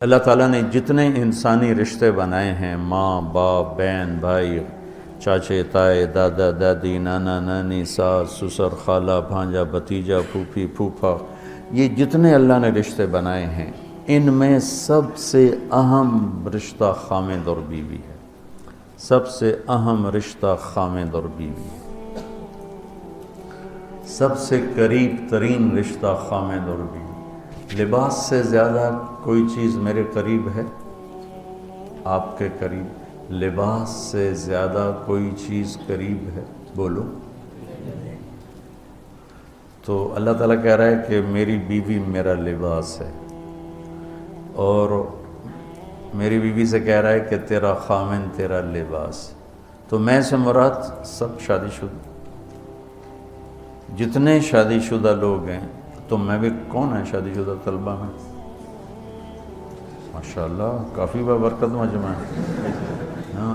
اللہ تعالیٰ نے جتنے انسانی رشتے بنائے ہیں، ماں باپ، بہن بھائی، چاچے تائے، دادا دادی، نانا نانی، ساس سسر، خالہ بھانجا بھتیجا، پھوپھی پھوپھا، یہ جتنے اللہ نے رشتے بنائے ہیں، ان میں سب سے اہم رشتہ خامند اور بیوی ہے۔ سب سے اہم رشتہ خامند اور بیوی ہے۔ سب سے قریب ترین رشتہ خامند اور بیوی۔ لباس سے زیادہ کوئی چیز میرے قریب ہے؟ آپ کے قریب لباس سے زیادہ کوئی چیز قریب ہے؟ بولو۔ تو اللہ تعالیٰ کہہ رہا ہے کہ میری بیوی میرا لباس ہے، اور میری بیوی سے کہہ رہا ہے کہ تیرا خامن تیرا لباس۔ تو میں سے مراد سب شادی شدہ، جتنے شادی شدہ لوگ ہیں۔ تو میں بھی کون ہے شادی شدہ طلبہ میں؟ ماشاءاللہ کافی بابرکت مجمع ہے۔ ہاں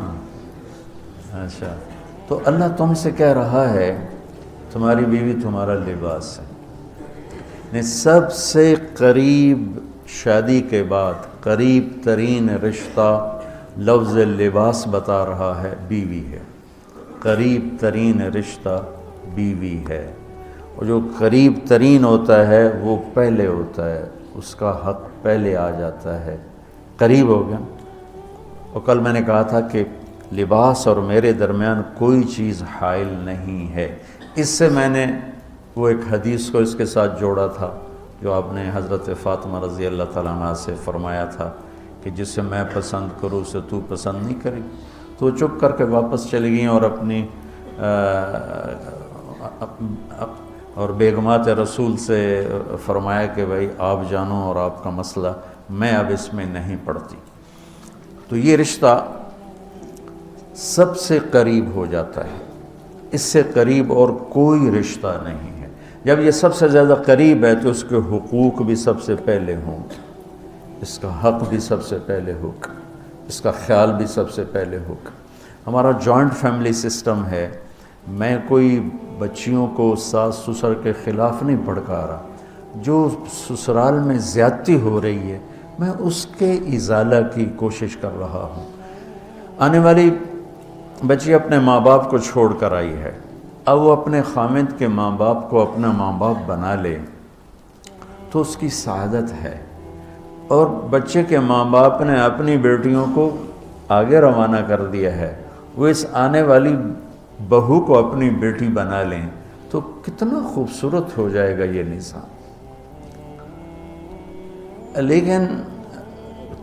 اچھا، تو اللہ تم سے کہہ رہا ہے تمہاری بیوی تمہارا لباس ہے۔ سب سے قریب شادی کے بعد قریب ترین رشتہ لفظ لباس بتا رہا ہے بیوی ہے۔ قریب ترین رشتہ بیوی ہے، اور جو قریب ترین ہوتا ہے وہ پہلے ہوتا ہے، اس کا حق پہلے آ جاتا ہے، قریب ہو گیا۔ اور کل میں نے کہا تھا کہ لباس اور میرے درمیان کوئی چیز حائل نہیں ہے۔ اس سے میں نے وہ ایک حدیث کو اس کے ساتھ جوڑا تھا جو آپ نے حضرت فاطمہ رضی اللہ تعالیٰ عنہ سے فرمایا تھا کہ جس سے میں پسند کروں اسے تو پسند نہیں کرے۔ تو چپ کر کے واپس چلی گئیں اور اپنی اور بیگمات رسول سے فرمایا کہ بھائی آپ جانو اور آپ کا مسئلہ، میں اب اس میں نہیں پڑتی۔ تو یہ رشتہ سب سے قریب ہو جاتا ہے، اس سے قریب اور کوئی رشتہ نہیں ہے۔ جب یہ سب سے زیادہ قریب ہے تو اس کے حقوق بھی سب سے پہلے ہوں، اس کا حق بھی سب سے پہلے ہوگا، اس کا خیال بھی سب سے پہلے ہوگا۔ ہمارا جوائنٹ فیملی سسٹم ہے۔ میں کوئی بچیوں کو ساس سسر کے خلاف نہیں بھڑکا رہا، جو سسرال میں زیادتی ہو رہی ہے میں اس کے ازالہ کی کوشش کر رہا ہوں۔ آنے والی بچی اپنے ماں باپ کو چھوڑ کر آئی ہے، اب وہ اپنے خامند کے ماں باپ کو اپنا ماں باپ بنا لے تو اس کی سعادت ہے، اور بچے کے ماں باپ نے اپنی بیٹیوں کو آگے روانہ کر دیا ہے، وہ اس آنے والی بہو کو اپنی بیٹی بنا لیں تو کتنا خوبصورت ہو جائے گا یہ نظام۔ لیکن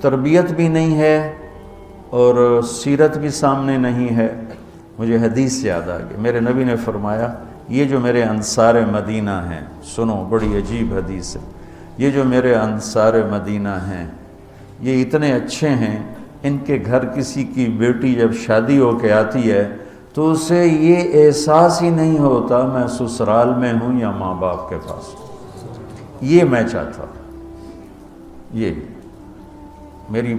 تربیت بھی نہیں ہے اور سیرت بھی سامنے نہیں ہے۔ مجھے حدیث یاد آ گئی، میرے نبی نے فرمایا یہ جو میرے انصار مدینہ ہیں، سنو بڑی عجیب حدیث ہے، یہ جو میرے انصار مدینہ ہیں یہ اتنے اچھے ہیں، ان کے گھر کسی کی بیٹی جب شادی ہو کے آتی ہے تو اسے یہ احساس ہی نہیں ہوتا میں سسرال میں ہوں یا ماں باپ کے پاس ہوں۔ یہ میں چاہتا ہوں، یہ میری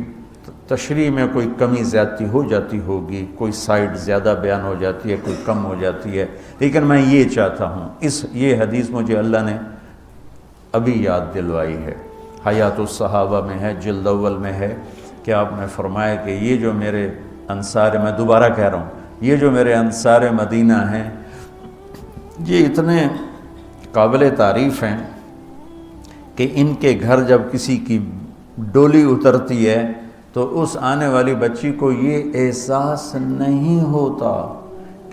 تشریح میں کوئی کمی زیادتی ہو جاتی ہوگی، کوئی سائڈ زیادہ بیان ہو جاتی ہے، کوئی کم ہو جاتی ہے، لیکن میں یہ چاہتا ہوں۔ یہ حدیث مجھے اللہ نے ابھی یاد دلوائی ہے، حیات الصحابہ میں ہے، جلد اول میں ہے، کہ آپ نے فرمایا کہ یہ جو میرے انصار، میں دوبارہ کہہ رہا ہوں، یہ جو میرے انصار مدینہ ہیں یہ اتنے قابل تعریف ہیں کہ ان کے گھر جب کسی کی ڈولی اترتی ہے تو اس آنے والی بچی کو یہ احساس نہیں ہوتا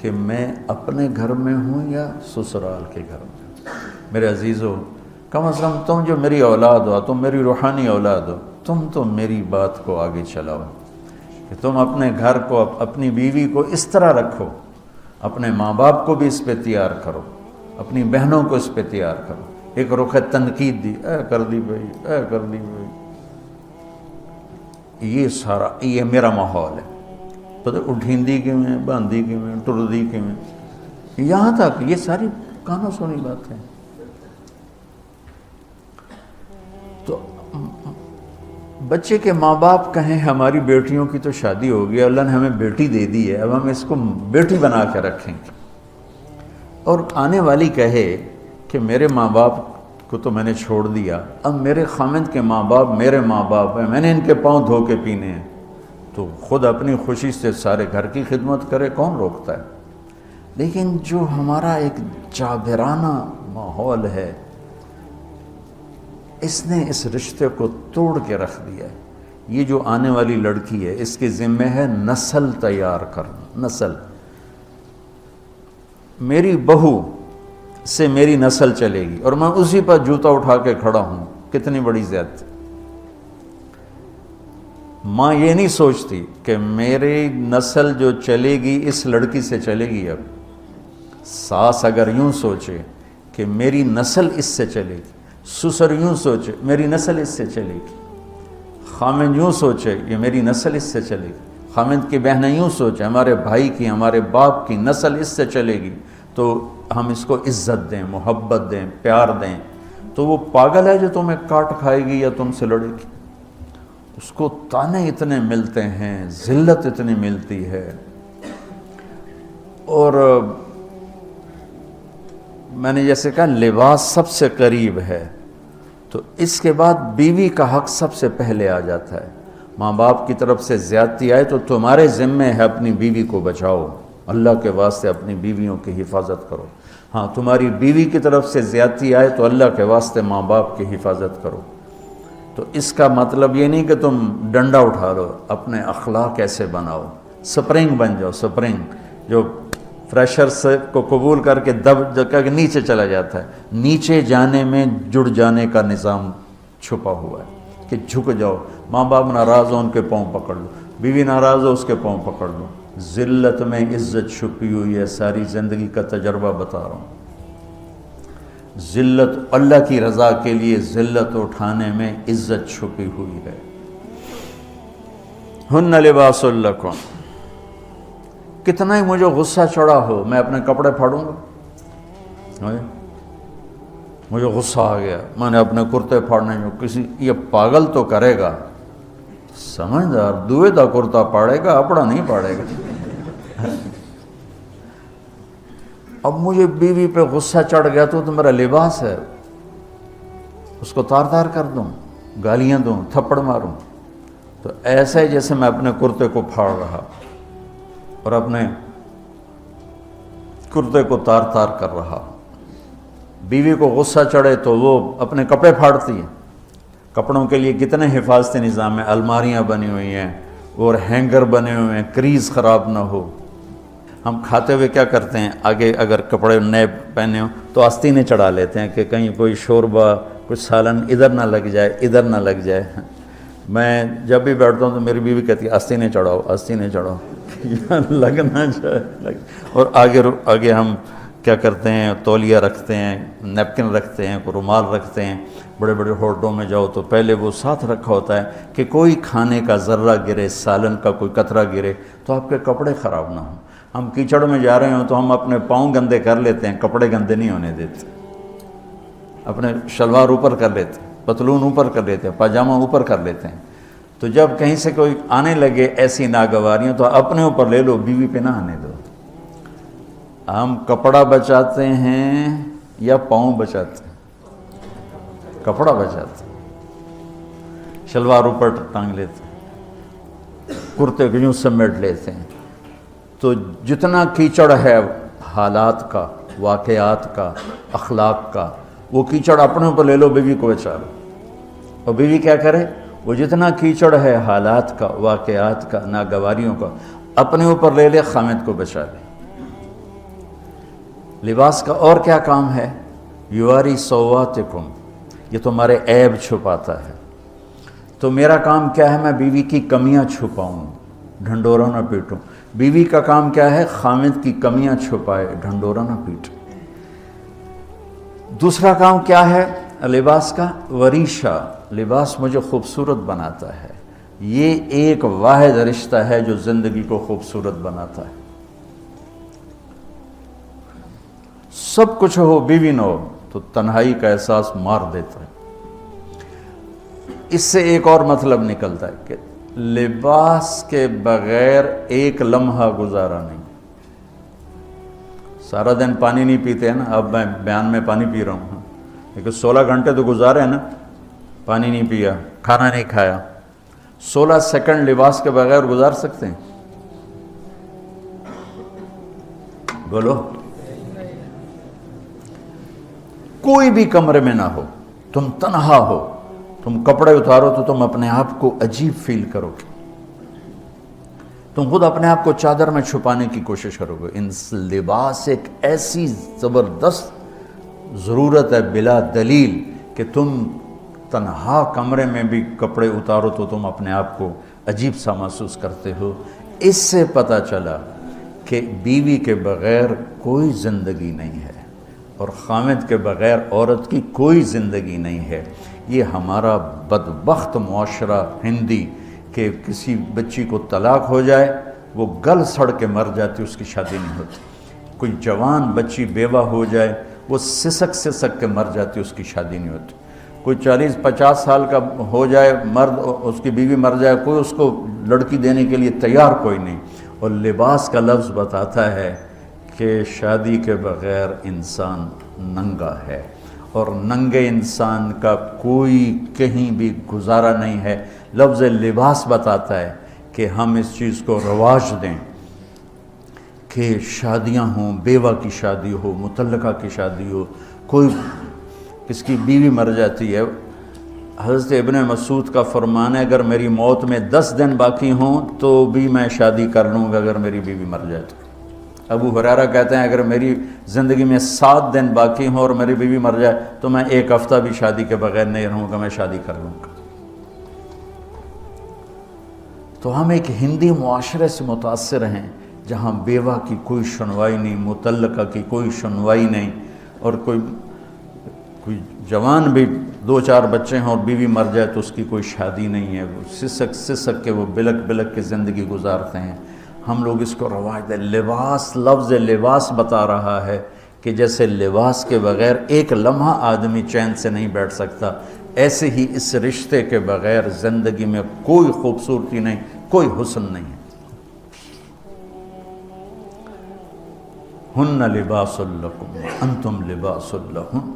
کہ میں اپنے گھر میں ہوں یا سسرال کے گھر میں۔ میرے عزیزو، کم از کم تم جو میری اولاد ہو، تم میری روحانی اولاد ہو، تم تو میری بات کو آگے چلاؤ کہ تم اپنے گھر کو، اپنی بیوی کو اس طرح رکھو، اپنے ماں باپ کو بھی اس پہ تیار کرو، اپنی بہنوں کو اس پہ تیار کرو۔ ایک رخ تنقید دی، اے کر دی بھائی، اے کر دی بھائی، یہ سارا یہ میرا ماحول ہے۔ پتہ اٹھیندی کی میں، باندھی کی میں، ٹردی کی میں، یہاں تک یہ ساری کانوں سنی باتیں۔ تو بچے کے ماں باپ کہیں ہماری بیٹیوں کی تو شادی ہو گئی، اللہ نے ہمیں بیٹی دے دی ہے، اب ہم اس کو بیٹی بنا کے رکھیں گے، اور آنے والی کہے کہ میرے ماں باپ کو تو میں نے چھوڑ دیا، اب میرے خامند کے ماں باپ میرے ماں باپ ہیں، میں نے ان کے پاؤں دھو کے پینے ہیں، تو خود اپنی خوشی سے سارے گھر کی خدمت کرے، کون روکتا ہے؟ لیکن جو ہمارا ایک جابرانہ ماحول ہے، اس نے اس رشتے کو توڑ کے رکھ دیا ہے۔ یہ جو آنے والی لڑکی ہے، اس کے ذمہ ہے نسل تیار کرنا، نسل۔ میری بہو سے میری نسل چلے گی اور میں اسی پر جوتا اٹھا کے کھڑا ہوں، کتنی بڑی زیادتی۔ ماں یہ نہیں سوچتی کہ میری نسل جو چلے گی اس لڑکی سے چلے گی۔ اب ساس اگر یوں سوچے کہ میری نسل اس سے چلے گی، سسر یوں سوچے میری نسل اس سے چلے گی، خامند یوں سوچے یہ میری نسل اس سے چلے گی، خامند کی بہنیں یوں سوچے ہمارے بھائی کی، ہمارے باپ کی نسل اس سے چلے گی، تو ہم اس کو عزت دیں، محبت دیں، پیار دیں۔ تو وہ پاگل ہے جو تمہیں کاٹ کھائے گی یا تم سے لڑے گی؟ اس کو تانے اتنے ملتے ہیں، ذلت اتنی ملتی ہے۔ اور میں نے جیسے کہا لباس سب سے قریب ہے، تو اس کے بعد بیوی کا حق سب سے پہلے آ جاتا ہے۔ ماں باپ کی طرف سے زیادتی آئے تو تمہارے ذمہ ہے اپنی بیوی کو بچاؤ، اللہ کے واسطے اپنی بیویوں کی حفاظت کرو۔ ہاں تمہاری بیوی کی طرف سے زیادتی آئے تو اللہ کے واسطے ماں باپ کی حفاظت کرو۔ تو اس کا مطلب یہ نہیں کہ تم ڈنڈا اٹھا لو، اپنے اخلاق ایسے بناؤ، سپرنگ بن جاؤ، سپرنگ جو فریشر سے کو قبول کر کے دب کر کے نیچے چلا جاتا ہے۔ نیچے جانے میں جڑ جانے کا نظام چھپا ہوا ہے کہ جھک جاؤ، ماں باپ ناراض ہو ان کے پاؤں پکڑ لو، بیوی ناراض ہو اس کے پاؤں پکڑ لو۔ ذلت میں عزت چھپی ہوئی ہے، ساری زندگی کا تجربہ بتا رہا ہوں۔ ذلت اللہ کی رضا کے لیے ذلت اٹھانے میں عزت چھپی ہوئی ہے۔ ہن لباس لکم، کتنا ہی مجھے غصہ چڑھا ہو میں اپنے کپڑے پھاڑوں گا؟ مجھے غصہ آ گیا میں نے اپنے کرتے پھاڑنے جو کسی یہ پاگل تو کرے گا، سمجھدار دوئے دا کرتا پاڑے گا، اپنا نہیں پاڑے گا۔ اب مجھے بیوی پہ غصہ چڑھ گیا تو میرا لباس ہے، اس کو تار تار کر دوں، گالیاں دوں، تھپڑ ماروں؟ تو ایسے جیسے میں اپنے کرتے کو پھاڑ رہا اور اپنے کرتے کو تار تار کر رہا۔ بیوی کو غصہ چڑھے تو وہ اپنے کپڑے پھاڑتی ہے۔ کپڑوں کے لیے کتنے حفاظتی نظام ہیں، الماریاں بنی ہوئی ہیں اور ہینگر بنے ہوئے ہیں، کریز خراب نہ ہو۔ ہم کھاتے ہوئے کیا کرتے ہیں، آگے اگر کپڑے نئے پہنے ہوں تو آستینیں چڑھا لیتے ہیں کہ کہیں کوئی شوربہ کچھ سالن ادھر نہ لگ جائے، ادھر نہ لگ جائے۔ میں جب بھی بیٹھتا ہوں تو میری بیوی کہتی ہے آستینیں چڑھاؤ، آستینیں چڑھاؤ، لگ نہ جائے۔ اور آگے ہم کیا کرتے ہیں، تولیہ رکھتے ہیں، نیپکن رکھتے ہیں، رومال رکھتے ہیں۔ بڑے بڑے ہوٹلوں میں جاؤ تو پہلے وہ ساتھ رکھا ہوتا ہے کہ کوئی کھانے کا ذرہ گرے، سالن کا کوئی قطرہ گرے تو آپ کے کپڑے خراب نہ ہوں۔ ہم کیچڑ میں جا رہے ہوں تو ہم اپنے پاؤں گندے کر لیتے ہیں، کپڑے گندے نہیں ہونے دیتے۔ اپنے شلوار اوپر کر لیتے ہیں، پتلون اوپر کر لیتے ہیں، پاجامہ اوپر کر لیتے ہیں۔ تو جب کہیں سے کوئی آنے لگے ایسی ناگواریاں تو اپنے اوپر لے لو، بیوی پہ نہ آنے دو۔ ہم کپڑا بچاتے ہیں یا پاؤں بچاتے ہیں؟ کپڑا بچاتے ہیں، شلوار اوپر ٹانگ لیتے ہیں، کرتے کو یوں سمیٹ لیتے ہیں۔ تو جتنا کیچڑ ہے حالات کا، واقعات کا، اخلاق کا، وہ کیچڑ اپنے اوپر لے لو، بیوی کو بچا لو۔ اور بیوی کیا کرے، وہ جتنا کیچڑ ہے حالات کا، واقعات کا، ناگواریوں کا، اپنے اوپر لے لے، خامد کو بچا لے۔ لباس کا اور کیا کام ہے؟ یواری سواتکم، یہ تمہارے عیب چھپاتا ہے۔ تو میرا کام کیا ہے، میں بیوی کی کمیاں چھپاؤں، ڈھنڈورا نہ پیٹوں۔ بیوی کا کام کیا ہے، خامد کی کمیاں چھپائے، ڈھنڈورا نہ پیٹے۔ دوسرا کام کیا ہے لباس کا؟ وریشہ، لباس مجھے خوبصورت بناتا ہے۔ یہ ایک واحد رشتہ ہے جو زندگی کو خوبصورت بناتا ہے۔ سب کچھ ہو، بیوی نہ ہو تو تنہائی کا احساس مار دیتا ہے۔ اس سے ایک اور مطلب نکلتا ہے کہ لباس کے بغیر ایک لمحہ گزارا نہیں۔ سارا دن پانی نہیں پیتے ہیں نا، اب میں بیان میں پانی پی رہا ہوں، لیکن 16 گھنٹے تو گزارے ہیں نا، پانی نہیں پیا، کھانا نہیں کھایا، 16 سیکنڈ لباس کے بغیر گزار سکتے ہیں؟ بولو۔ کوئی بھی کمرے میں نہ ہو، تم تنہا ہو، تم کپڑے اتارو تو تم اپنے آپ کو عجیب فیل کرو گے، تم خود اپنے آپ کو چادر میں چھپانے کی کوشش کرو گے۔ ان لباس ایک ایسی زبردست ضرورت ہے بلا دلیل کہ تم تنہا کمرے میں بھی کپڑے اتارو تو تم اپنے آپ کو عجیب سا محسوس کرتے ہو۔ اس سے پتہ چلا کہ بیوی کے بغیر کوئی زندگی نہیں ہے اور خامد کے بغیر عورت کی کوئی زندگی نہیں ہے۔ یہ ہمارا بدبخت معاشرہ ہندی کہ کسی بچی کو طلاق ہو جائے وہ گل سڑ کے مر جاتی، اس کی شادی نہیں ہوتی۔ کوئی جوان بچی بیوہ ہو جائے وہ سسک سسک کے مر جاتی، اس کی شادی نہیں ہوتی۔ کوئی 40-50 سال کا ہو جائے مرد، اس کی بیوی مر جائے، کوئی اس کو لڑکی دینے کے لیے تیار کوئی نہیں۔ اور لباس کا لفظ بتاتا ہے کہ شادی کے بغیر انسان ننگا ہے، اور ننگے انسان کا کوئی کہیں بھی گزارا نہیں ہے۔ لفظ لباس بتاتا ہے کہ ہم اس چیز کو رواج دیں کہ شادیاں ہوں، بیوہ کی شادی ہو، مطلقہ کی شادی ہو، کوئی کس کی بیوی مر جاتی ہے۔ حضرت ابن مسعود کا فرمان ہے اگر میری موت میں 10 دن باقی ہوں تو بھی میں شادی کر لوں گا اگر میری بیوی مر جائے تو۔ ابو ہریرہ کہتے ہیں اگر میری زندگی میں 7 دن باقی ہوں اور میری بیوی مر جائے تو میں 1 ہفتہ بھی شادی کے بغیر نہیں رہوں گا، میں شادی کر لوں گا۔ تو ہم ایک ہندی معاشرے سے متاثر ہیں جہاں بیوہ کی کوئی سنوائی نہیں، مطلقہ کی کوئی سنوائی نہیں، اور کوئی جوان بھی 2-4 بچے ہیں اور بیوی مر جائے تو اس کی کوئی شادی نہیں ہے، وہ سسک سسک کے وہ بلک بلک کے زندگی گزارتے ہیں۔ ہم لوگ اس کو رواج دیں۔ لباس، لفظ لباس بتا رہا ہے کہ جیسے لباس کے بغیر ایک لمحہ آدمی چین سے نہیں بیٹھ سکتا، ایسے ہی اس رشتے کے بغیر زندگی میں کوئی خوبصورتی نہیں، کوئی حسن نہیں ہے۔ ہن لباس لکم انتم لباس لہن۔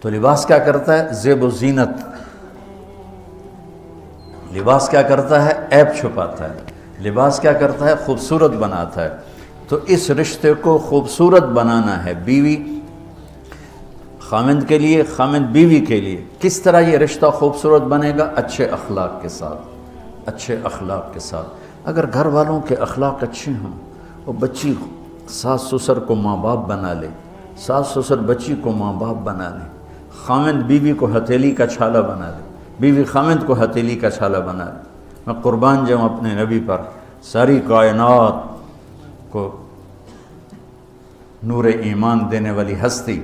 تو لباس کیا کرتا ہے؟ زیب و زینت۔ لباس کیا کرتا ہے؟ عیب چھپاتا ہے۔ لباس کیا کرتا ہے؟ خوبصورت بناتا ہے۔ تو اس رشتے کو خوبصورت بنانا ہے بیوی خامند کے لیے، خامند بیوی کے لیے۔ کس طرح یہ رشتہ خوبصورت بنے گا؟ اچھے اخلاق کے ساتھ، اچھے اخلاق کے ساتھ۔ اگر گھر والوں کے اخلاق اچھے ہوں اور بچی ساس سسر کو ماں باپ بنا لے، ساس سسر بچی کو ماں باپ بنا لے، خامند بیوی کو ہتھیلی کا چھالا بنا لے، بیوی خامند کو ہتھیلی کا چھالا بنا لے۔ میں قربان جاؤں اپنے نبی پر، ساری کائنات کو نور ایمان دینے والی ہستی،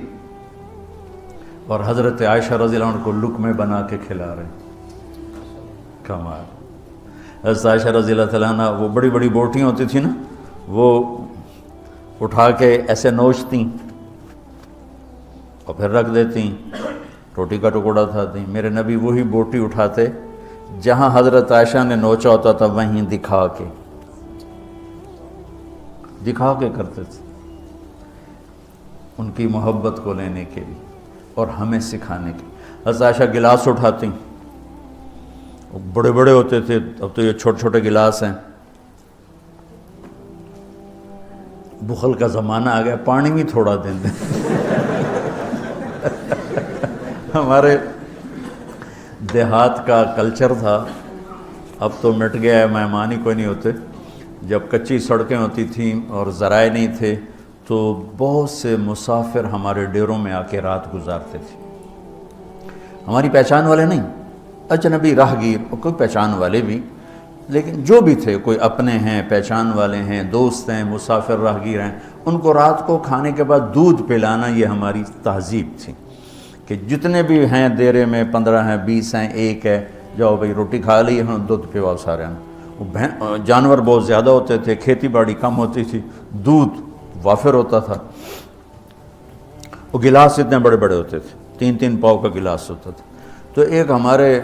اور حضرت عائشہ رضی اللہ عنہ کو لقمے بنا کے کھلا رہے ہیں۔ کمال۔ حضرت عائشہ رضی اللہ تعالیٰ عنہ وہ بڑی بڑی بوٹیاں ہوتی تھیں نا، وہ اٹھا کے ایسے نوچتیں اور پھر رکھ دیتیں، روٹی کا ٹکڑا اٹھاتی۔ میرے نبی وہی بوٹی اٹھاتے جہاں حضرت عائشہ نے نوچا ہوتا تھا، وہیں دکھا کے کرتے تھے، ان کی محبت کو لینے کے لیے اور ہمیں سکھانے کے۔ حضرت عائشہ گلاس اٹھاتی، وہ بڑے بڑے ہوتے تھے، اب تو یہ چھوٹے چھوٹے گلاس ہیں۔ بخل کا زمانہ آ گیا، پانی بھی تھوڑا دیں دیں۔ ہمارے دیہات کا کلچر تھا، اب تو مٹ گیا ہے، مہمان ہی کوئی نہیں ہوتے۔ جب کچی سڑکیں ہوتی تھیں اور ذرائع نہیں تھے تو بہت سے مسافر ہمارے ڈیروں میں آ کے رات گزارتے تھے، ہماری پہچان والے نہیں، اجنبی راہگیر، اور کوئی پہچان والے بھی، لیکن جو بھی تھے، کوئی اپنے ہیں، پہچان والے ہیں، دوست ہیں، مسافر راہگیر ہیں، ان کو رات کو کھانے کے بعد دودھ پلانا یہ ہماری تہذیب تھی کہ جتنے بھی ہیں دیرے میں 15 ہیں، 20 ہیں، 1 ہے، جاؤ بھائی روٹی کھا لی، ہاں دودھ پلاؤ سارے ہیں۔ جانور بہت زیادہ ہوتے تھے، کھیتی باڑی کم ہوتی تھی، دودھ وافر ہوتا تھا، وہ گلاس اتنے بڑے بڑے ہوتے تھے، 3-3 پاؤ کا گلاس ہوتا تھا۔ تو ایک ہمارے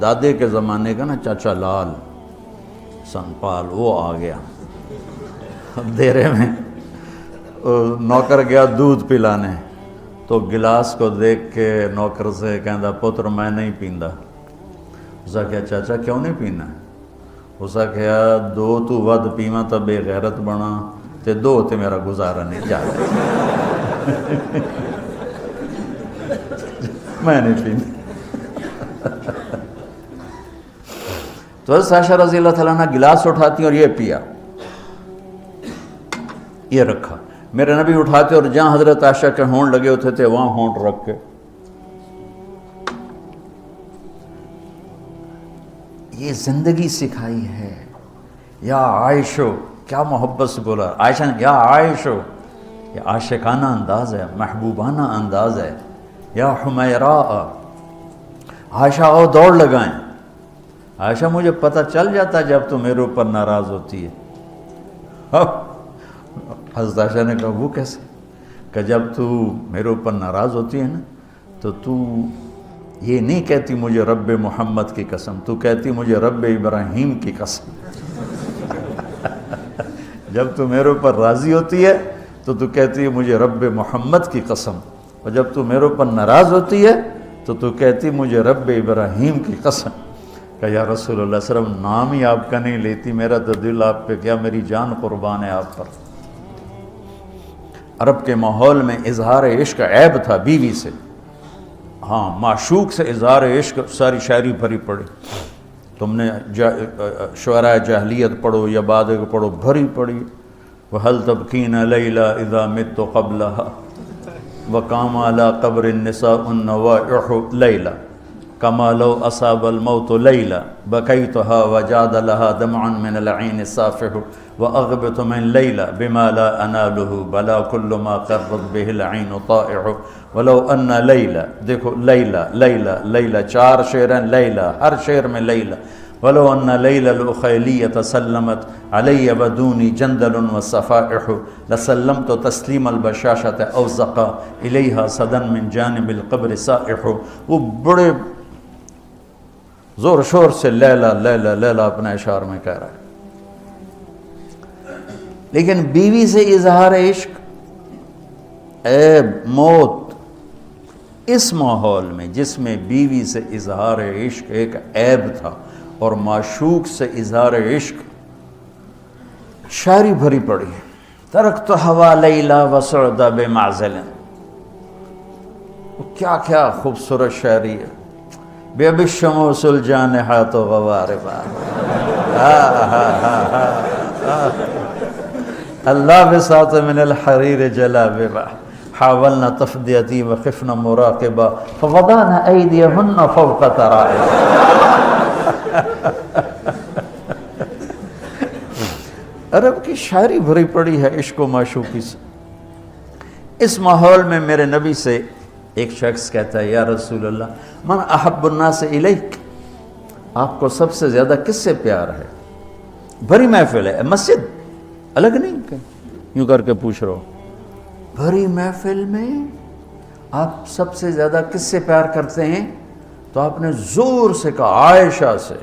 دادے کے زمانے کا نا چاچا لال سنپال، وہ آ گیا دیرے میں، نوکر گیا دودھ پلانے، تو گلاس کو دیکھ کے نوکر سے کہندا پتر میں نہیں پیندا. اس کہا چاچا کیوں نہیں پینا؟ اس کہا دو تو ود پیواں تو بے غیرت بنا تے دو تے میرا گزارا نہیں جا رہا میں نہیں پیندا. تو حضرت عائشہ رضی اللہ تعالیٰ عنہ گلاس اٹھاتی اور یہ پیا، یہ رکھا. میرے نبی اٹھاتے اور جہاں حضرت عائشہ کے ہونٹ لگے ہوتے تھے وہاں ہونٹ رکھ کے یہ زندگی سکھائی ہے. یا عائشو، کیا محبت سے بولا عائشہ نے، یا عائشو، یہ عاشقانہ انداز ہے، محبوبانہ انداز ہے. یا حمیراء، عائشہ آؤ دوڑ لگائیں. عائشہ مجھے پتہ چل جاتا جب تو میرے اوپر ناراض ہوتی ہے. حضرت عائشہ نے کہا وہ کیسے؟ کہ جب تو میرے اوپر ناراض ہوتی ہے نا تو یہ نہیں کہتی مجھے رب محمد کی قسم، تو کہتی مجھے رب ابراہیم کی قسم. جب تو میرے اوپر راضی ہوتی ہے تو کہتی ہے مجھے رب محمد کی قسم، اور جب تو میرے اوپر ناراض ہوتی ہے تو کہتی مجھے رب ابراہیم کی قسم. کہ یا رسول اللہ صلی اللہ علیہ وسلم نام ہی آپ کا نہیں لیتی، میرا تو دل آپ پہ کیا، میری جان قربان ہے آپ پر. عرب کے ماحول میں اظہار عشق عیب تھا بیوی سے. ہاں معشوق سے اظہار عشق ساری شاعری بھری پڑی. تم نے شعراء جاہلیت پڑھو یا بعد کو پڑھو، بھری پڑی. وَهَلْ تَبْكِينَ لَيْلَا إِذَا مِتُّ قَبْلَهَا وَقَامَ عَلَىٰ قَبْرِ النِّسَاءُ النَّوَائِحُ لَيْلًا كَمَا لَوْ أَصَابَ الْمَوْتُ لَيْلًا بَكَيْتُهَا وَجَادَ لَهَا دَمْعًا مِنَ الْعَيْنِ الصَّافِحُ وَأَغْبِطُ مِنْ لَيْلًا بِمَا لَا أَنَالُهُ بَلَا كُلُّ مَا قَرَّتْ بِهِ الْعَيْنُ طَائِعُ وَلَوْ أَنَّ لَيْلًا. دیکھو لیلہ لیلہ لیلہ، چار شعر ہیں لیلہ، ہر شعر میں لیلہ. وَلَوْ أَنَّ لَيْلَ الْأُخَيْلِيَّةَ سَلَّمَتْ عَلَيَّ وَدُونِي جَنْدَلٌ وَصَفَائِحُ لَسَلَّمْتُ تَسْلِيمَ الْبَشَاشَةِ أَوْ زَقَى إِلَيْهَا صَدًا مِنْ جَانِبِ الْقَبْرِ سَائِحُ. وہ بڑے زور شور سے لیلہ لیلہ لیلہ اپنے اشعار میں کہہ رہا ہے. لیکن بیوی سے اظہار عشق عیب، موت. اس ماحول میں جس میں بیوی سے اظہار عشق ایک عیب تھا اور معشوق سے اظہار عشق شاعری بھری پڑی. ترکت ہوا لیلا وسعد بمعزل، کیا کیا خوبصورت شاعری ہے. بے بالشموس الجانحات غواربا اللہ بساط من الحریر جلاببا حاولنا تفدیتی وخفنا مراقبا فوضعنا ایدیہن فوق ترائب. عرب کی شاعری بھری پڑی ہے عشق و معشوقی سے. اس ماحول میں میرے نبی سے ایک شخص کہتا ہے یا رسول اللہ من احب الناس الیک، آپ کو سب سے زیادہ کس سے پیار ہے؟ بھری محفل ہے، مسجد الگ نہیں کہ یوں کر کے پوچھ رہا ہو. بھری محفل میں آپ سب سے زیادہ کس سے پیار کرتے ہیں؟ تو آپ نے زور سے کہا عائشہ سے.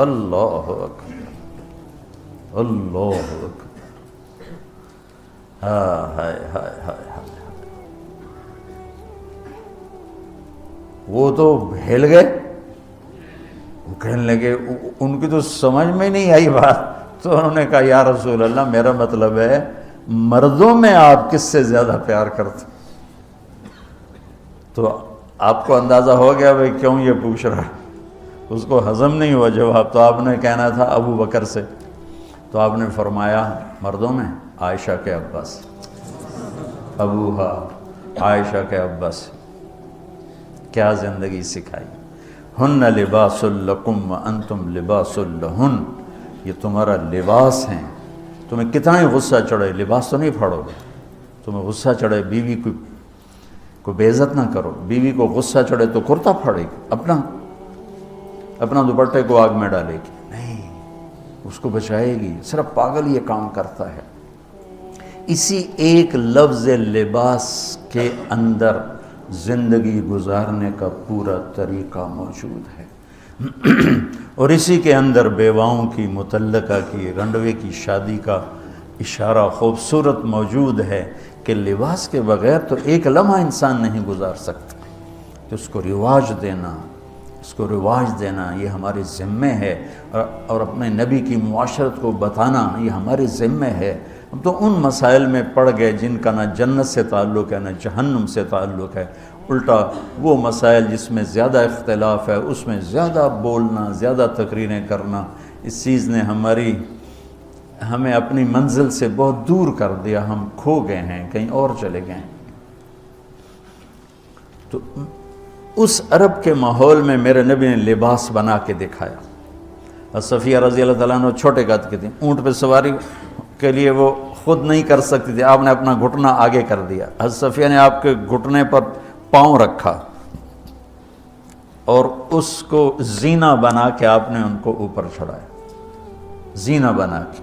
اللہ اکبر اللہ اکبر. ہائے ہائے ہائے ہائے. وہ تو ہل گئے، وہ کہنے لگے، ان کی تو سمجھ میں نہیں آئی بات. تو انہوں نے کہا یا رسول اللہ میرا مطلب ہے مردوں میں آپ کس سے زیادہ پیار کرتے؟ تو آپ کو اندازہ ہو گیا بھائی کیوں یہ پوچھ رہا ہے. اس کو ہضم نہیں ہوا جواب. تو آپ نے کہنا تھا ابو بکر سے. تو آپ نے فرمایا مردوں میں عائشہ کے ابا سے، ابوہا عائشہ کے ابا سے. کیا زندگی سکھائی. ہن لباس لکم وانتم لباس لہن، یہ تمہارا لباس ہیں. تمہیں کتنا ہی غصہ چڑھے لباس تو نہیں پھاڑو گے. تمہیں غصہ چڑھے بیوی کو بے عزت نہ کرو. بیوی کو غصہ چڑھے تو کرتا پھاڑے گی، اپنا دوپٹے کو آگ میں ڈالے گی نہیں، اس کو بچائے گی. صرف پاگل یہ کام کرتا ہے. اسی ایک لفظ لباس کے اندر زندگی گزارنے کا پورا طریقہ موجود ہے. اور اسی کے اندر بیواؤں کی، مطلقہ کی، رنڈوے کی شادی کا اشارہ خوبصورت موجود ہے کہ لباس کے بغیر تو ایک لمحہ انسان نہیں گزار سکتا، تو اس کو رواج دینا یہ ہمارے ذمے ہے، اور اپنے نبی کی معاشرت کو بتانا یہ ہمارے ذمے ہے۔ ہم تو ان مسائل میں پڑ گئے جن کا نہ جنت سے تعلق ہے نہ جہنم سے تعلق ہے، الٹا وہ مسائل جس میں زیادہ اختلاف ہے اس میں زیادہ بولنا، زیادہ تقریریں کرنا، اس چیز نے ہمیں اپنی منزل سے بہت دور کر دیا، ہم کھو گئے ہیں، کہیں اور چلے گئے ہیں۔ تو اس عرب کے ماحول میں میرے نبی نے لباس بنا کے دکھایا۔ اور صفیہ رضی اللہ تعالیٰ عنہ چھوٹے قد کی تھی، اونٹ پہ سواری کے لیے وہ خود نہیں کر سکتی تھی، آپ نے اپنا گھٹنا آگے کر دیا، حضرت صفیہ نے آپ کے گھٹنے پر پاؤں رکھا اور اس کو زینہ بنا کے آپ نے ان کو اوپر چڑھایا، زینہ بنا کے۔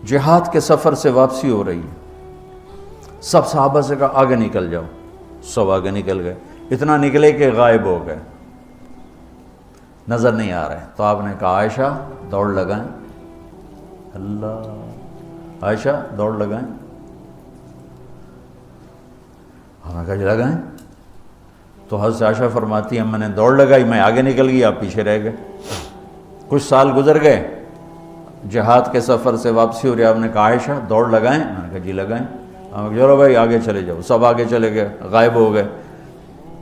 جہاد کے سفر سے واپسی ہو رہی ہے، سب صحابہ سے کہا آگے نکل جاؤ، سب آگے نکل گئے، اتنا نکلے کہ غائب ہو گئے، نظر نہیں آ رہے۔ تو آپ نے کہا عائشہ دوڑ لگائیں، اللہ، عائشہ دوڑ لگائیں۔ ہم نے کہا جی لگائیں۔ تو حضرت عائشہ فرماتی ہیں میں نے دوڑ لگائی، میں آگے نکل گئی، آپ پیچھے رہ گئے۔ کچھ سال گزر گئے، جہاد کے سفر سے واپسی ہو رہی، آپ نے کہا عائشہ دوڑ لگائیں، میں نے کہا جی لگائیں۔ چلو بھائی آگے چلے جاؤ، سب آگے چلے گئے، غائب ہو گئے۔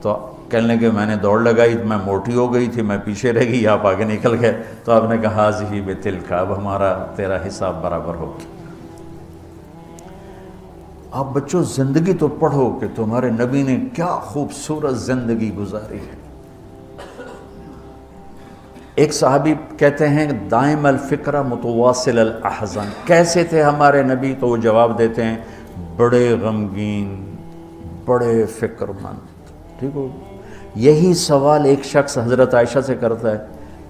تو کہنے لگے میں نے دوڑ لگائی، میں موٹی ہو گئی تھی، میں پیچھے رہ گئی، آپ آگے نکل گئے۔ تو آپ نے کہا ہی بتلک، اب ہمارا تیرا حساب برابر ہو گیا۔ آپ بچوں زندگی تو پڑھو کہ تمہارے نبی نے کیا خوبصورت زندگی گزاری ہے۔ ایک صحابی کہتے ہیں دائم الفکرہ متواصل الاحزان، کیسے تھے ہمارے نبی؟ تو وہ جواب دیتے ہیں بڑے غمگین، بڑے فکر مند۔ ٹھیک ہو، یہی سوال ایک شخص حضرت عائشہ سے کرتا ہے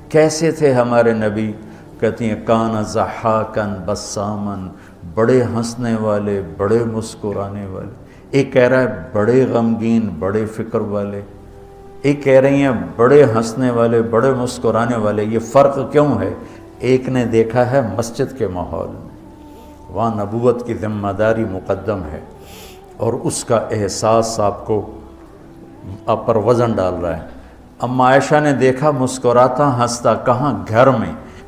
کیسے تھے ہمارے نبی؟ کہتی ہیں کان ضحاکن بسامن، بڑے ہنسنے والے، بڑے مسکرانے والے۔ ایک کہہ رہا ہے بڑے غمگین، بڑے فکر والے، ایک کہہ رہی ہیں بڑے ہنسنے والے، بڑے مسکرانے والے۔ یہ فرق کیوں ہے؟ ایک نے دیکھا ہے مسجد کے ماحول میں، وہاں نبوت کی ذمہ داری مقدم ہے اور اس کا احساس آپ پر وزن ڈال رہا ہے۔ اما عائشہ نے دیکھا مسکراتا ہنستا کہاں؟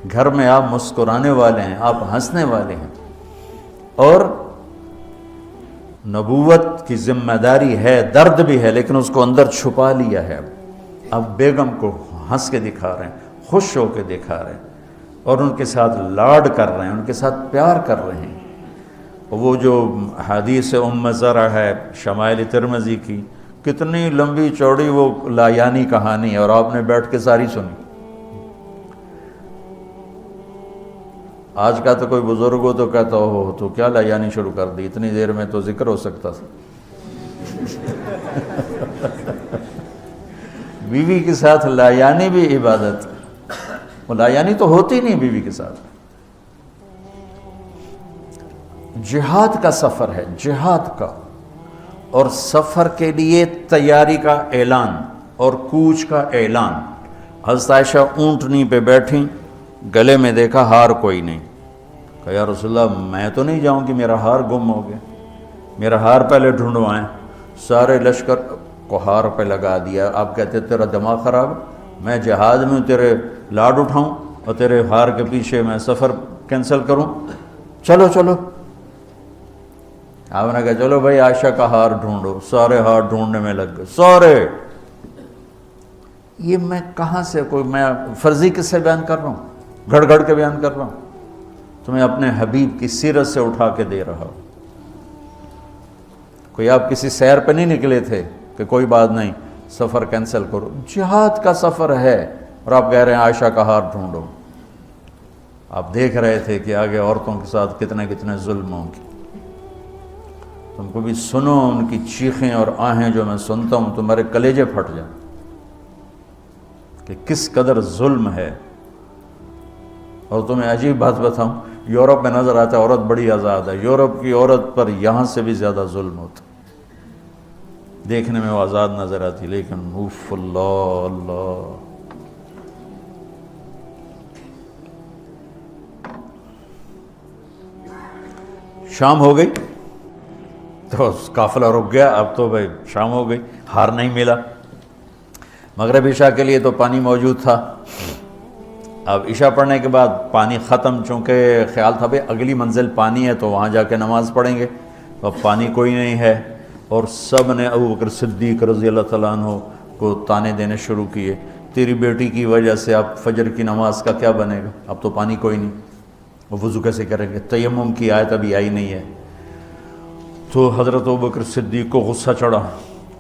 گھر میں آپ مسکرانے والے ہیں، آپ ہنسنے والے ہیں، اور نبوت کی ذمہ داری ہے، درد بھی ہے، لیکن اس کو اندر چھپا لیا ہے۔ اب بیگم کو ہنس کے دکھا رہے ہیں، خوش ہو کے دکھا رہے ہیں، اور ان کے ساتھ لاڈ کر رہے ہیں، ان کے ساتھ پیار کر رہے ہیں۔ وہ جو حدیث ام زرع ہے شمائل ترمذی کی، کتنی لمبی چوڑی وہ لایانی کہانی ہے، اور آپ نے بیٹھ کے ساری سنی۔ آج کا تو کوئی بزرگ ہو تو کہتا ہو تو کیا لایانی شروع کر دی، اتنی دیر میں تو ذکر ہو سکتا تھا۔ بیوی کے ساتھ لایانی بھی عبادت، وہ لایانی تو ہوتی نہیں بیوی کے ساتھ۔ جہاد کا سفر ہے، جہاد کا، اور سفر کے لیے تیاری کا اعلان اور کوچ کا اعلان۔ حضرت عائشہ اونٹنی پہ بیٹھیں، گلے میں دیکھا ہار کوئی نہیں، کہا یا رسول اللہ میں تو نہیں جاؤں کہ میرا ہار گم ہو گیا، میرا ہار پہلے ڈھونڈوائیں۔ سارے لشکر کو ہار پہ لگا دیا۔ آپ کہتے تیرا دماغ خراب، میں جہاد میں تیرے لاڈ اٹھاؤں اور تیرے ہار کے پیچھے میں سفر کینسل کروں؟ چلو چلو۔ آپ نے کہا چلو بھائی عائشہ کا ہار ڈھونڈو، سارے ہار ڈھونڈنے میں لگ گئے، سارے۔ یہ میں کہاں سے کوئی میں فرضی قصے بیان کر رہا ہوں، گھڑ گھڑ کے بیان کر رہا ہوں؟ تمہیں اپنے حبیب کی سیرت سے اٹھا کے دے رہا ہوں۔ کوئی آپ کسی سیر پہ نہیں نکلے تھے کہ کوئی بات نہیں سفر کینسل کرو، جہاد کا سفر ہے، اور آپ کہہ رہے ہیں عائشہ کا ہار ڈھونڈو۔ آپ دیکھ رہے تھے کہ آگے عورتوں کے ساتھ کتنے کتنے ظلم ہوں گے۔ تم کو بھی سنو ان کی چیخیں اور آہیں جو میں سنتا ہوں، تمہارے کلیجے پھٹ جائیں کہ کس قدر ظلم ہے۔ اور تمہیں عجیب بات بتاؤں، یورپ میں نظر آتا ہے عورت بڑی آزاد ہے، یورپ کی عورت پر یہاں سے بھی زیادہ ظلم ہوتا، دیکھنے میں وہ آزاد نظر آتی، لیکن اوف اللہ اللہ۔ شام ہو گئی تو قافلہ رک گیا، اب تو بھائی شام ہو گئی، ہار نہیں ملا۔ مغرب عشاء کے لیے تو پانی موجود تھا، اب عشاء پڑھنے کے بعد پانی ختم، چونکہ خیال تھا بھائی اگلی منزل پانی ہے تو وہاں جا کے نماز پڑھیں گے، تو اب پانی کوئی نہیں ہے، اور سب نے ابو بکر صدیق رضی اللہ تعالیٰ عنہ کو تانے دینے شروع کیے، تیری بیٹی کی وجہ سے اب فجر کی نماز کا کیا بنے گا، اب تو پانی کوئی نہیں، وہ وضو کیسے کریں گے، تیمم کی آیت ابھی آئی نہیں ہے۔ تو حضرت ابو بکر صدیق کو غصہ چڑھا،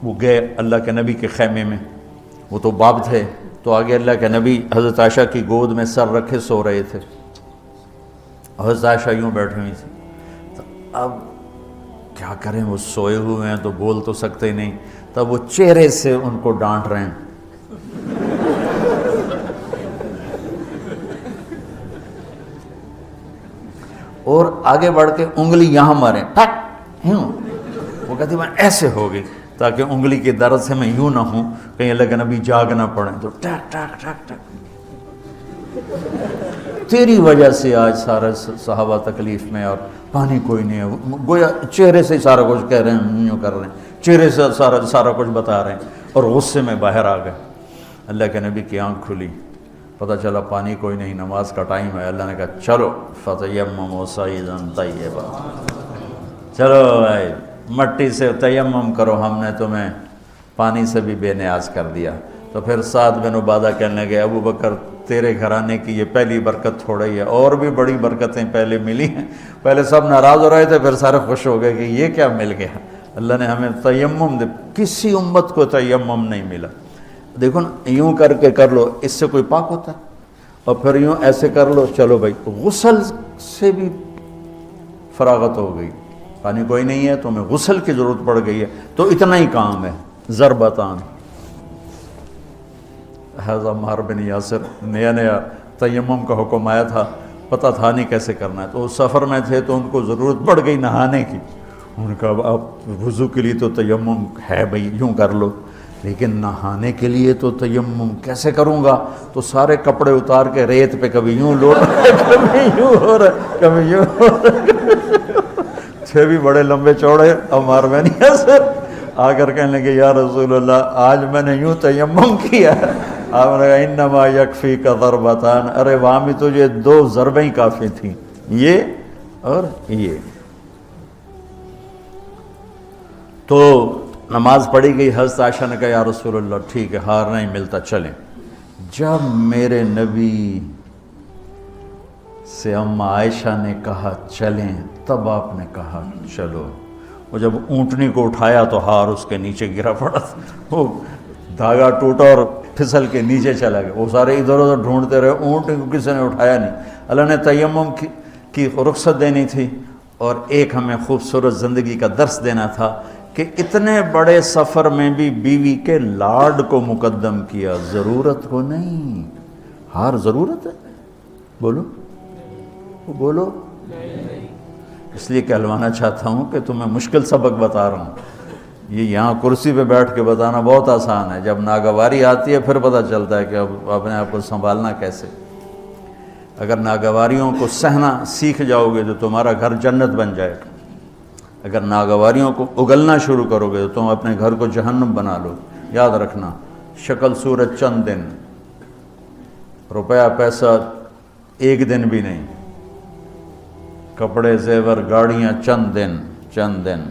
وہ گئے اللہ کے نبی کے خیمے میں، وہ تو باب تھے، تو آگے اللہ کے نبی حضرت عائشہ کی گود میں سر رکھے سو رہے تھے، حضرت عائشہ یوں بیٹھی ہوئی تھی، تو اب کیا کریں، وہ سوئے ہوئے ہیں تو بول تو سکتے ہی نہیں، تب وہ چہرے سے ان کو ڈانٹ رہے ہیں، اور آگے بڑھ کے انگلی یہاں ماریں، ٹک یوں، وہ کہتی میں ایسے ہو گئی تاکہ انگلی کے درد سے میں یوں نہ ہوں، کہیں اللہ کے نبی جاگ نہ پڑیں، تو ٹک ٹک ٹک ٹک، تیری وجہ سے آج سارے صحابہ تکلیف میں اور پانی کوئی نہیں ہے، گویا چہرے سے سارا کچھ کہہ رہے ہیں، یوں کر رہے ہیں، چہرے سے سارا کچھ بتا رہے ہیں، اور غصے میں باہر آ گئے۔ اللہ کے نبی کی آنکھ کھلی، پتہ چلا پانی کوئی نہیں، نماز کا ٹائم ہے، اللہ نے کہا چلو فتیمموا صعیدا طیبا، چلو بھائی مٹی سے تیمم کرو، ہم نے تمہیں پانی سے بھی بے نیاز کر دیا۔ تو پھر سعد بن عبادہ کہنے لگے ابو بکر تیرے گھرانے کی یہ پہلی برکت تھوڑا ہی ہے، اور بھی بڑی برکتیں پہلے ملی ہیں، پہلے سب ناراض ہو رہے تھے، پھر سارے خوش ہو گئے کہ یہ کیا مل گیا، اللہ نے ہمیں تیمم دے، کسی امت کو تیمم نہیں ملا۔ دیکھو نا، یوں کر کے کر لو، اس سے کوئی پاک ہوتا ہے، اور پھر یوں ایسے کر لو، چلو بھائی غسل سے بھی فراغت ہو گئی، پانی کوئی نہیں ہے تو ہمیں غسل کی ضرورت پڑ گئی ہے، تو اتنا ہی کام ہے، ضربتان۔ حضرت عمار بن یاسر نیا تیمم کا حکم آیا تھا، پتہ تھا نہیں کیسے کرنا ہے، تو وہ سفر میں تھے تو ان کو ضرورت پڑ گئی نہانے کی، ان کا اب وضو کے لیے تو تیمم ہے بھائی یوں کر لو، لیکن نہانے کے لیے تو تیمم کیسے کروں گا، تو سارے کپڑے اتار کے ریت پہ کبھی یوں لوٹ کبھی یوں ہو رہا کبھی یوں ہو رہا، چھ بھی بڑے لمبے چوڑے عمار بن یاسر آ کر کہنے لگے یا رسول اللہ آج میں نے یوں تیمم کیا، آپ نے کہا انما یکفیک ضربتان، ارے وہاں بھی تجھے 2 ضربیں ہی کافی تھیں، یہ اور یہ۔ تو نماز پڑھی گئی، حضرت عائشہ نے کہا یا رسول اللہ ٹھیک ہے، ہار نہیں ملتا، چلیں۔ جب میرے نبی سے اما عائشہ نے کہا چلیں، تب آپ نے کہا چلو، وہ جب اونٹنی کو اٹھایا تو ہار اس کے نیچے گرا پڑا، وہ دھاگا ٹوٹا اور پھسل کے نیچے چلا گیا، وہ سارے ادھر ادھر ڈھونڈتے رہے، اونٹنی کو کسی نے اٹھایا نہیں۔ اللہ نے تیمم کی رخصت دینی تھی، اور ایک ہمیں خوبصورت زندگی کا درس دینا تھا کہ اتنے بڑے سفر میں بھی بیوی کے لاڈ کو مقدم کیا، ضرورت کو نہیں۔ ہار ضرورت ہے؟ بولو بولو، اس لیے کہلوانا چاہتا ہوں کہ تمہیں مشکل سبق بتا رہا ہوں، یہ یہاں کرسی پہ بیٹھ کے بتانا بہت آسان ہے، جب ناگواری آتی ہے پھر پتہ چلتا ہے کہ اب اپنے آپ کو سنبھالنا کیسے۔ اگر ناگواریوں کو سہنا سیکھ جاؤ گے تو تمہارا گھر جنت بن جائے گا، اگر ناگواریوں کو اگلنا شروع کرو گے تو تم اپنے گھر کو جہنم بنا لو۔ یاد رکھنا، شکل صورت چند دن، روپیہ پیسہ ایک دن بھی نہیں، کپڑے زیور گاڑیاں چند دن،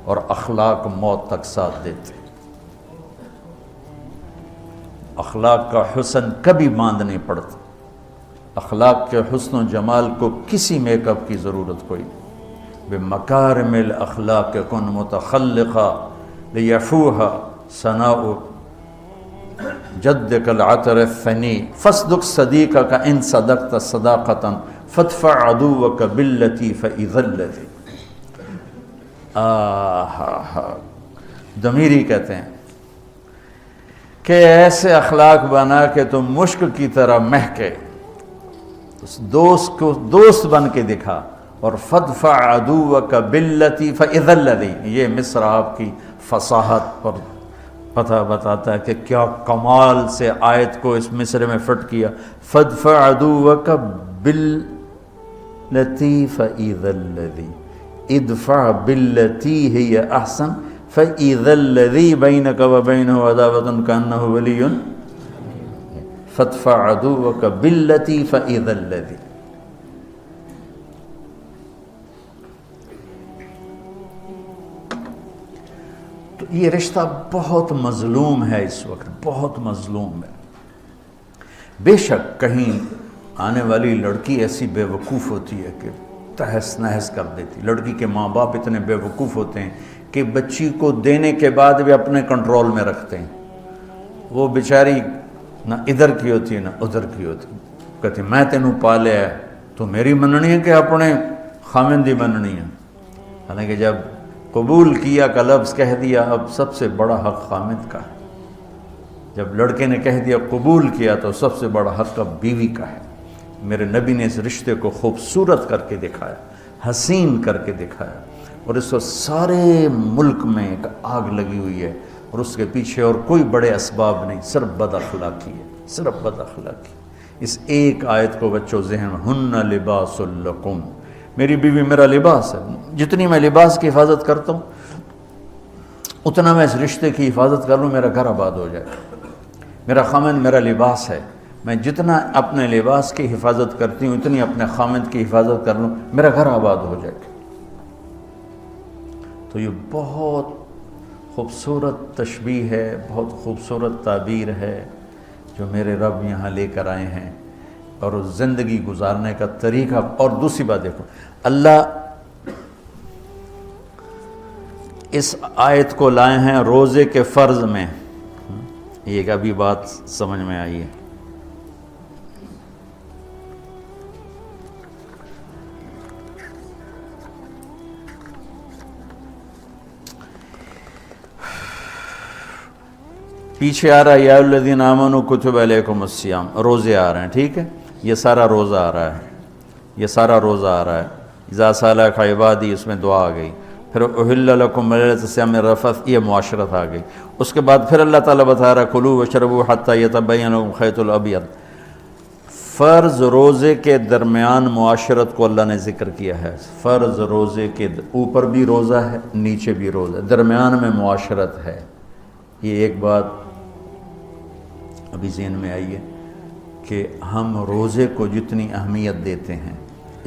اور اخلاق موت تک ساتھ دیتے۔ اخلاق کا حسن کبھی باندھ نہیں پڑتا، اخلاق کے حسن و جمال کو کسی میک اپ کی ضرورت کوئی نہیں۔ بمکارم الاخلاق کن متخلقا لیفوها ثناء جدک العطر الثنی فاصدق صدیقک ان صدقت صداقتا فادفع عدوک باللتی فاذا الذی۔ ضمیری کہتے ہیں کہ ایسے اخلاق بنا کہ تم مشک کی طرح مہکے، دوست کو دوست بن کے دکھا، اور فادفع عدوک باللتی فاذا الذی، یہ مصر آپ کی فصاحت پر پتہ بتاتا ہے کہ کیا کمال سے آیت کو اس مصرے میں فٹ کیا۔ فادفع عدوک باللتی فاذا الذی، ادفع باللتی ہی احسن فَإِذَا الَّذِي بَيْنَكَ وَبَيْنَهُ عَدَاوَةٌ كَأَنَّهُ وَلِيٌّ فَادْفَعْ عَدُوَّكَ بِالَّتِي فَإِذَا الَّذِي. تو یہ رشتہ بہت مظلوم ہے اس وقت، بہت مظلوم ہے. بے شک کہیں آنے والی لڑکی ایسی بے وقوف ہوتی ہے کہ تہس نہس کر دیتی. لڑکی کے ماں باپ اتنے بے وقوف ہوتے ہیں کہ بچی کو دینے کے بعد بھی اپنے کنٹرول میں رکھتے ہیں. وہ بیچاری نہ ادھر کی ہوتی ہے نہ ادھر کی ہوتی. کہتی میں تینوں پالیا ہے تو میری مننی ہے کہ اپنے خامن دی مننی ہے. حالانکہ جب قبول کیا کا لفظ کہہ دیا، اب سب سے بڑا حق خامد کا ہے. جب لڑکے نے کہہ دیا قبول کیا تو سب سے بڑا حق اب بیوی کا ہے. میرے نبی نے اس رشتے کو خوبصورت کر کے دکھایا، حسین کر کے دکھایا، اور اس کو سارے ملک میں ایک آگ لگی ہوئی ہے، اور اس کے پیچھے اور کوئی بڑے اسباب نہیں، صرف بد اخلاقی ہے، صرف بد اخلاقی. اس ایک آیت کو بچوں ذہن میں، ہن لباس لکم، میری بیوی میرا لباس ہے. جتنی میں لباس کی حفاظت کرتا ہوں اتنا میں اس رشتے کی حفاظت کر لوں، میرا گھر آباد ہو جائے. میرا خامند میرا لباس ہے، میں جتنا اپنے لباس کی حفاظت کرتی ہوں اتنی اپنے خامند کی حفاظت کر لوں، میرا گھر آباد ہو جائے. تو یہ بہت خوبصورت تشبیہ ہے، بہت خوبصورت تعبیر ہے جو میرے رب یہاں لے کر آئے ہیں، اور زندگی گزارنے کا طریقہ. اور دوسری بات دیکھو، اللہ اس آیت کو لائے ہیں روزے کے فرض میں. یہ ابھی بات سمجھ میں آئی ہے. پیچھے آ رہا ہے یا الذین آمنوا کتب علیکم الصیام، روزے آ رہے ہیں، ٹھیک ہے. یہ سارا روزہ آ رہا ہے، یہ سارا روزہ آ رہا ہے. اذا سالک عبادی، اس میں دعا آ گئی. پھر احل لکم لیلۃ الصیام الرفث، یہ معاشرت آ گئی. اس کے بعد پھر اللہ تعالیٰ بتا رہا ہے کلوا واشربوا حتی یتبین لکم الخیط الابیض. فرض روزے کے درمیان معاشرت کو اللہ نے ذکر کیا ہے. فرض روزے کے اوپر بھی روزہ ہے، نیچے بھی روزہ ہے، درمیان میں معاشرت ہے. یہ ایک بات ابھی ذہن میں آئی ہے کہ ہم روزے کو جتنی اہمیت دیتے ہیں،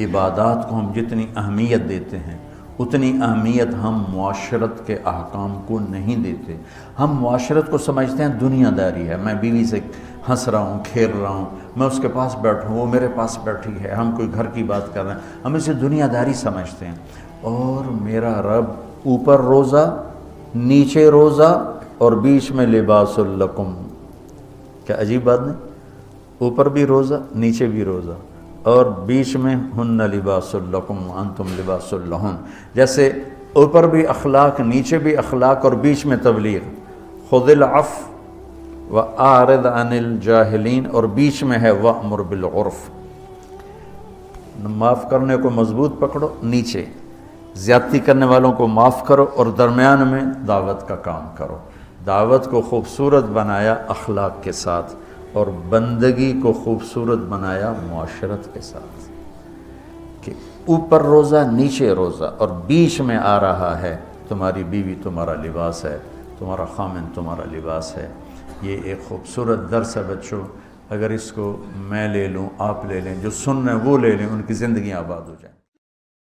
عبادات کو ہم جتنی اہمیت دیتے ہیں، اتنی اہمیت ہم معاشرت کے احکام کو نہیں دیتے. ہم معاشرت کو سمجھتے ہیں دنیا داری ہے، میں بیوی سے ہنس رہا ہوں، کھیل رہا ہوں، میں اس کے پاس بیٹھوں، وہ میرے پاس بیٹھی ہے، ہم کوئی گھر کی بات کر رہے ہیں، ہم اسے دنیا داری سمجھتے ہیں. اور میرا رب اوپر روزہ، نیچے روزہ، اور بیچ میں لباس لکم. کیا عجیب بات نہیں؟ اوپر بھی روزہ، نیچے بھی روزہ، اور بیچ میں ہن لباس لکم وانتم لباس لہن. جیسے اوپر بھی اخلاق، نیچے بھی اخلاق، اور بیچ میں تبلیغ. خذ العفو واعرض عن الجاہلین، اور بیچ میں ہے وامر بالعرف. معاف کرنے کو مضبوط پکڑو، نیچے زیادتی کرنے والوں کو معاف کرو، اور درمیان میں دعوت کا کام کرو. دعوت کو خوبصورت بنایا اخلاق کے ساتھ، اور بندگی کو خوبصورت بنایا معاشرت کے ساتھ. کہ اوپر روزہ، نیچے روزہ، اور بیچ میں آ رہا ہے تمہاری بیوی تمہارا لباس ہے، تمہارا خامن تمہارا لباس ہے. یہ ایک خوبصورت درس ہے بچوں. اگر اس کو میں لے لوں، آپ لے لیں، جو سن رہے ہیں وہ لے لیں، ان کی زندگیاں آباد ہو جائیں.